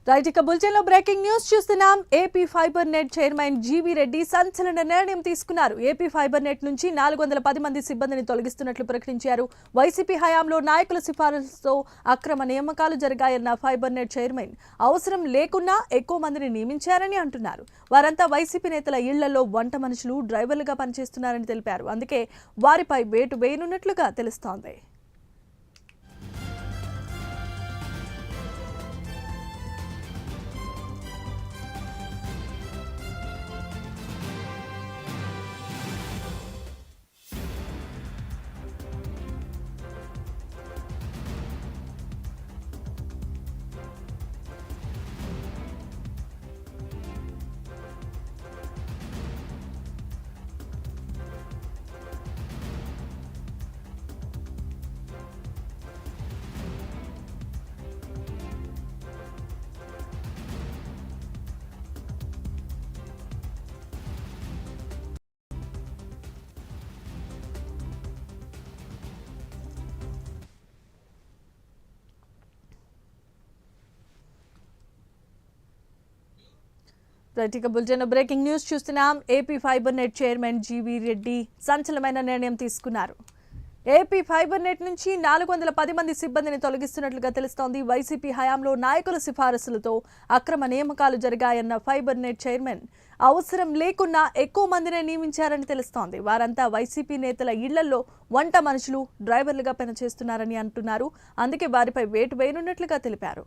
Right ఇక bulletin లో breaking news చూస్తున్నాం. AP fibre net chairman GV Reddy సంచలన నిర్ణయం తీసుకున్నారు. ఏపీ ఫైబర్ నెట్ నుంచి 410 మంది సిబ్బందిని తొలగిస్తున్నట్లు ప్రకటించారు. వైసీపీ హయాంలో నాయకుల సిఫారసుతో అక్రమ నియామకాలు జరిగాయన్న ఫైబర్ నెట్ చైర్మన్ అవసరం లేకున్నా ఎక్కువ మందిని నియమించారని అంటున్నారు. వారంతా వైసీపీ నేతల ఇళ్లలో వంట మనుషులు, డ్రైవర్లుగా పనిచేస్తున్నారని తెలిపారు. అందుకే వారిపై వేటు వేయనున్నట్లుగా తెలుస్తోంది. రైట్ బులెటిన్ బ్రేకింగ్ న్యూస్ చూస్తున్నాం. AP fibre net chairman GV Reddy సంచలనమైన నిర్ణయం తీసుకున్నారు. ఏపీ ఫైబర్ నెట్ నుంచి 410 మంది సిబ్బందిని తొలగిస్తున్నట్లుగా తెలుస్తోంది. వైసీపీ హయాంలో నాయకుల సిఫారసులతో అక్రమ నియామకాలు జరిగాయన్న ఫైబర్ నెట్ చైర్మన్ అవసరం లేకున్నా ఎక్కువ మందిని నియమించారని తెలుస్తోంది. వారంతా వైసీపీ నేతల ఇళ్లలో వంట మనుషులు, డ్రైవర్లుగా పనిచేస్తున్నారని అంటున్నారు. అందుకే వారిపై వేటు వేయనున్నట్లుగా తెలిపారు.